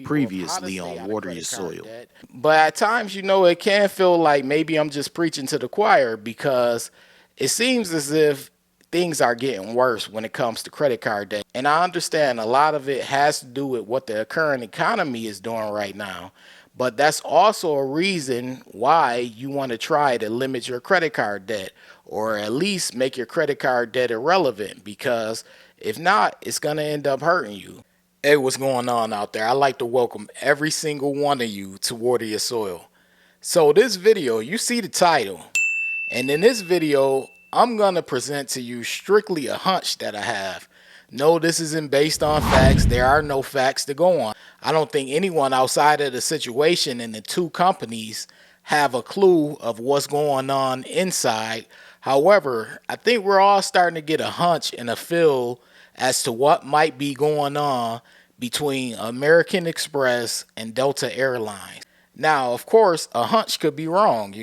previously on Water Your Soil. But at times, it can feel like maybe I'm just preaching to the choir because it seems as if things are getting worse when it comes to credit card debt. And I understand a lot of it has to do with what the current economy is doing right now. But that's also a reason why you want to try to limit your credit card debt or at least make your credit card debt irrelevant, because if not, it's going to end up hurting you. Hey, what's going on out there? I'd like to welcome every single one of you to Water Your Soil. So this video, you see the title, and in this video, I'm going to present to you strictly a hunch that I have. No, this isn't based on facts. There are no facts to go on. I don't think anyone outside of the situation in the two companies have a clue of what's going on inside. However, I think we're all starting to get a hunch and a feel as to what might be going on between American Express and Delta Airlines. Now, of course, a hunch could be wrong,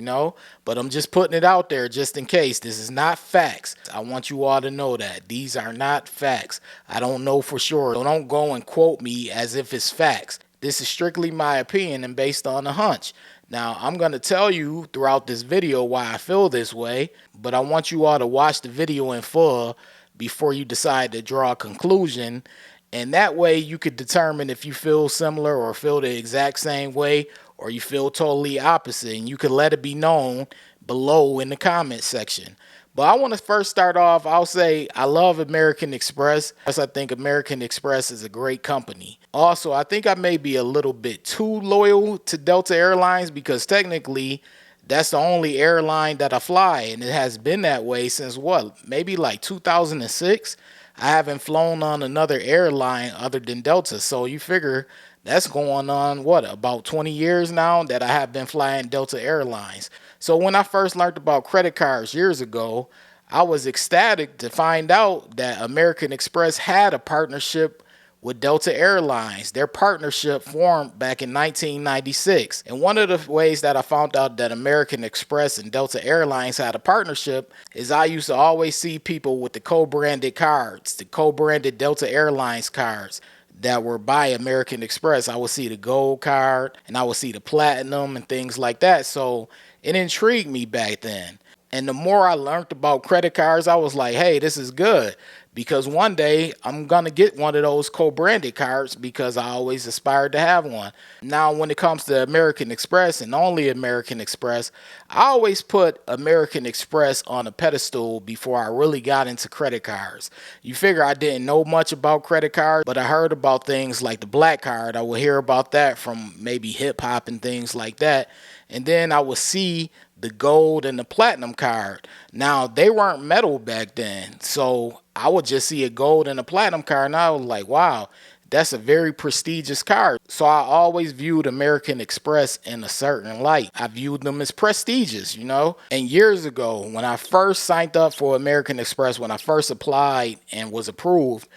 but I'm just putting it out there just in case. This is not facts. I want you all to know that. These are not facts. I don't know for sure. So don't go and quote me as if it's facts. This is strictly my opinion and based on a hunch. Now, I'm going to tell you throughout this video why I feel this way, but I want you all to watch the video in full before you decide to draw a conclusion. And that way you could determine if you feel similar or feel the exact same way, or you feel totally opposite, and you can let it be known below in the comment section. But I want to first start off, I'll say I love American Express. I think American Express is a great company. Also, I think I may be a little bit too loyal to Delta Airlines because technically that's the only airline that I fly, and it has been that way since maybe like 2006. I haven't flown on another airline other than Delta, so you figure that's going on, about 20 years now that I have been flying Delta Airlines. So when I first learned about credit cards years ago, I was ecstatic to find out that American Express had a partnership with Delta Airlines. Their partnership formed back in 1996. And one of the ways that I found out that American Express and Delta Airlines had a partnership is I used to always see people with the co-branded cards, the co-branded Delta Airlines cards that were by American Express. I would see the gold card and I would see the platinum and things like that. So it intrigued me back then. And the more I learned about credit cards, I was like, hey, this is good, because one day I'm going to get one of those co-branded cards because I always aspired to have one. Now, when it comes to American Express and only American Express, I always put American Express on a pedestal before I really got into credit cards. You figure I didn't know much about credit cards, but I heard about things like the black card. I would hear about that from maybe hip hop and things like that. And then I would see the gold and the platinum card. Now, they weren't metal back then, so I would just see a gold and a platinum card, and I was like, wow, that's a very prestigious card. So I always viewed American Express in a certain light. I viewed them as prestigious, And years ago, when I first signed up for American Express, when I first applied and was approved,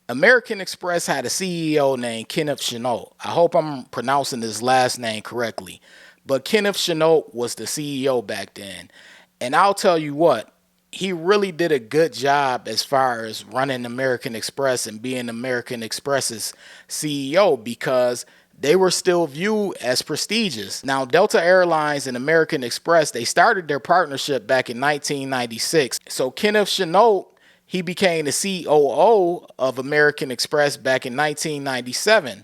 American Express had a CEO named Kenneth Chenault. I hope I'm pronouncing his last name correctly. But Kenneth Chenault was the CEO back then. And I'll tell you what, he really did a good job as far as running American Express and being American Express's CEO, because they were still viewed as prestigious. Now, Delta Airlines and American Express, they started their partnership back in 1996. So Kenneth Chenault, he became the COO of American Express back in 1997.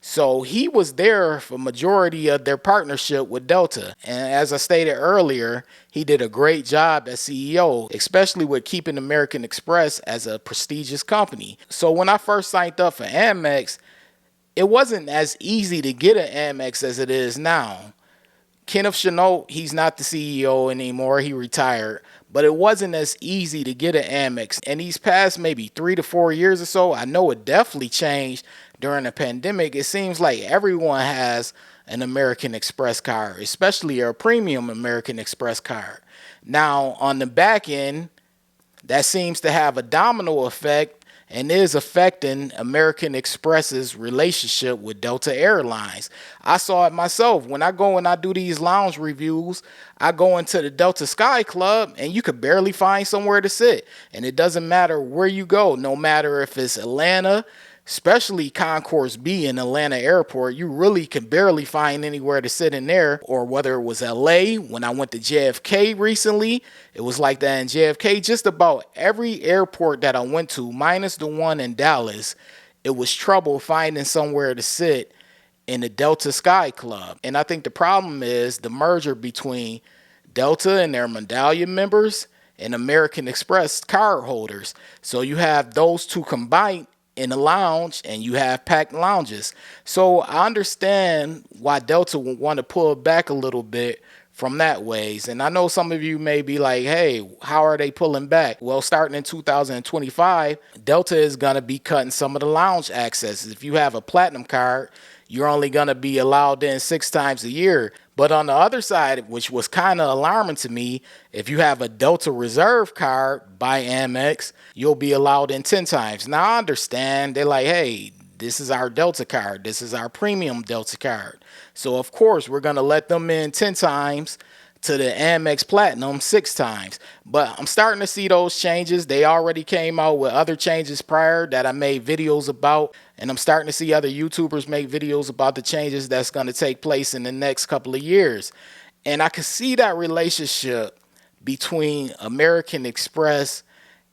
So he was there for majority of their partnership with Delta. And as I stated earlier, he did a great job as CEO, especially with keeping American Express as a prestigious company. So when I first signed up for Amex, it wasn't as easy to get an Amex as it is now. Kenneth Chenault, he's not the CEO anymore. He retired. But it wasn't as easy to get an Amex. And these past maybe 3 to 4 years or so, I know it definitely changed during the pandemic. It seems like everyone has an American Express card, especially a premium American Express card. Now, on the back end, that seems to have a domino effect and is affecting American Express's relationship with Delta Airlines. I saw it myself. When I go and I do these lounge reviews, I go into the Delta Sky Club and you could barely find somewhere to sit. And it doesn't matter where you go, no matter if it's Atlanta, especially Concourse B in Atlanta Airport. You really can barely find anywhere to sit in there. Or whether it was LA, when I went to JFK recently, it was like that in JFK. Just about every airport that I went to, minus the one in Dallas, it was trouble finding somewhere to sit in the Delta Sky Club. And I think the problem is the merger between Delta and their medallion members and American Express card holders. So you have those two combined in a lounge and you have packed lounges. So I understand why Delta would want to pull back a little bit from that ways. And I know some of you may be like, hey, how are they pulling back? Well, starting in 2025, Delta is going to be cutting some of the lounge access. If you have a platinum card, you're only going to be allowed in 6 times a year. But on the other side, which was kind of alarming to me, if you have a Delta Reserve card by Amex, you'll be allowed in 10 times. Now, I understand. They're like, hey, this is our Delta card. This is our premium Delta card. So, of course, we're going to let them in 10 times to the Amex Platinum 6 times. But I'm starting to see those changes. They already came out with other changes prior that I made videos about. And I'm starting to see other YouTubers make videos about the changes that's going to take place in the next couple of years. And I can see that relationship between American Express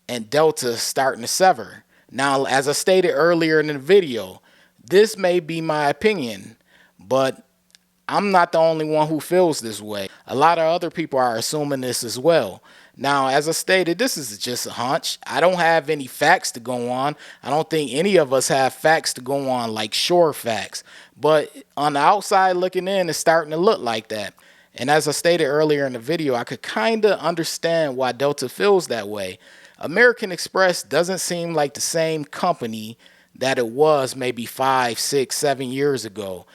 and Delta starting to sever. Now, as I stated earlier in the video, this may be my opinion, but I'm not the only one who feels this way. A lot of other people are assuming this as well. Now, as I stated, this is just a hunch. I don't have any facts to go on. I don't think any of us have facts to go on, like sure facts. But on the outside looking in, it's starting to look like that. And as I stated earlier in the video, I could kind of understand why Delta feels that way. American Express doesn't seem like the same company that it was maybe 5, 6, 7 years ago.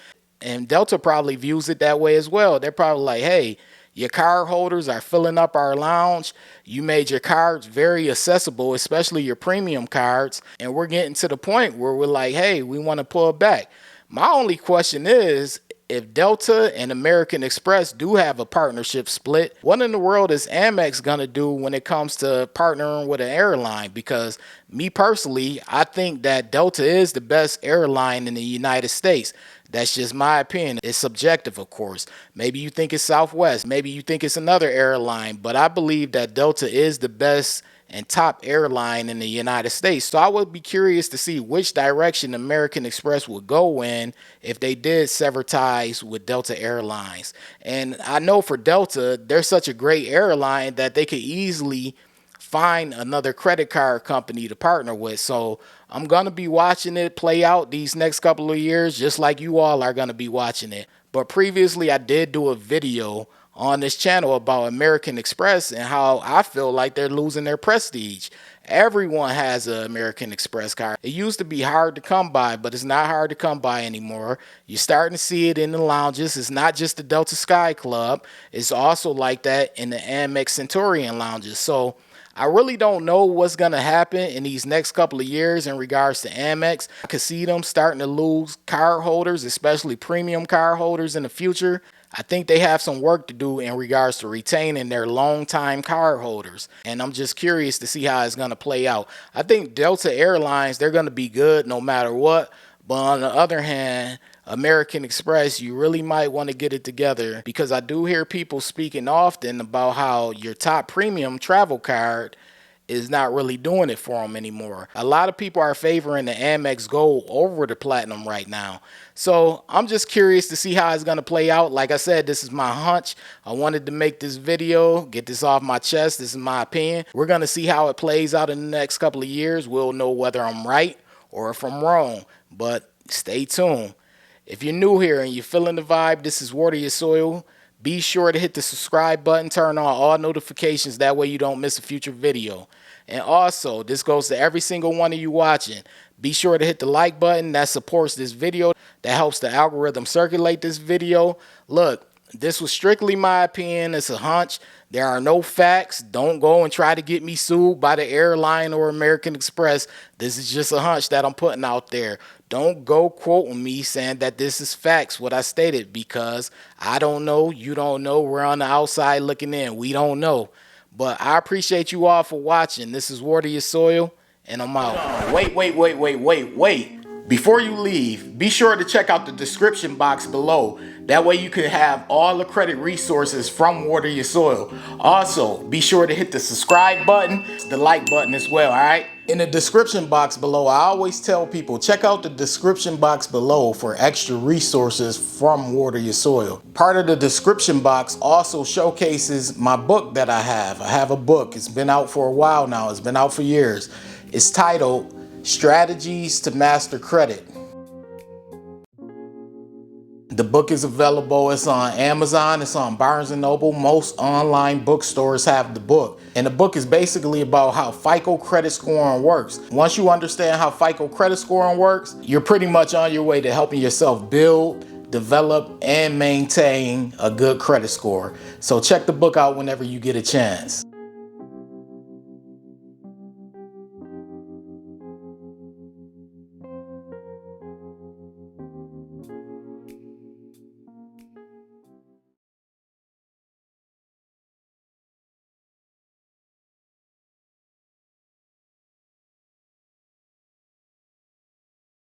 And Delta probably views it that way as well. They're probably like, hey, your card holders are filling up our lounge. You made your cards very accessible, especially your premium cards. And we're getting to the point where we're like, hey, we want to pull back. My only question is, if Delta and American Express do have a partnership split, what in the world is Amex going to do when it comes to partnering with an airline? Because me personally, I think that Delta is the best airline in the United States. That's just my opinion. It's subjective, of course. Maybe you think it's Southwest. Maybe you think it's another airline. But I believe that Delta is the best and top airline in the United States. So I would be curious to see which direction American Express would go in if they did sever ties with Delta Airlines. And I know for Delta, they're such a great airline that they could easily find another credit card company to partner with. So I'm going to be watching it play out these next couple of years, just like you all are going to be watching it. But previously, I did do a video on this channel about American Express and how I feel like they're losing their prestige. Everyone has an American Express card. It used to be hard to come by, but it's not hard to come by anymore. You're starting to see it in the lounges. It's not just the Delta Sky Club. It's also like that in the Amex Centurion lounges. So I really don't know what's going to happen in these next couple of years in regards to Amex. I could see them starting to lose card holders, especially premium card holders in the future. I think they have some work to do in regards to retaining their longtime card holders. And I'm just curious to see how it's going to play out. I think Delta Airlines, they're going to be good no matter what. But on the other hand, American Express, you really might want to get it together, because I do hear people speaking often about how your top premium travel card is not really doing it for them anymore. A lot of people are favoring the Amex Gold over the Platinum right now. So I'm just curious to see how it's going to play out. Like I said, this is my hunch. I wanted to make this video, get this off my chest. This is my opinion. We're going to see how it plays out in the next couple of years. We'll know whether I'm right or if I'm wrong. But stay tuned. If you're new here and you're feeling the vibe, this is Water Your Soil. Be sure to hit the subscribe button, turn on all notifications. That way you don't miss a future video. And also, this goes to every single one of you watching. Be sure to hit the like button. That supports this video. That helps the algorithm circulate this video. Look, this was strictly my opinion. It's a hunch. There are no facts. Don't go and try to get me sued by the airline or American Express. This is just a hunch that I'm putting out there. Don't go quoting me saying that this is facts, what I stated, because I don't know. You don't know. We're on the outside looking in. We don't know. But I appreciate you all for watching. This is Water Your Soil, and I'm out. Wait. Before you leave, be sure to check out the description box below. That way you can have all the credit resources from Water Your Soil. Also, be sure to hit the subscribe button, the like button as well, all right? In the description box below, I always tell people, check out the description box below for extra resources from Water Your Soil. Part of the description box also showcases my book that I have. I have a book. It's been out for a while now. It's been out for years. It's titled Strategies to Master Credit. The book is available. It's on Amazon. It's on Barnes & Noble. Most online bookstores have the book. And the book is basically about how FICO credit scoring works. Once you understand how FICO credit scoring works, you're pretty much on your way to helping yourself build, develop, and maintain a good credit score. So check the book out whenever you get a chance.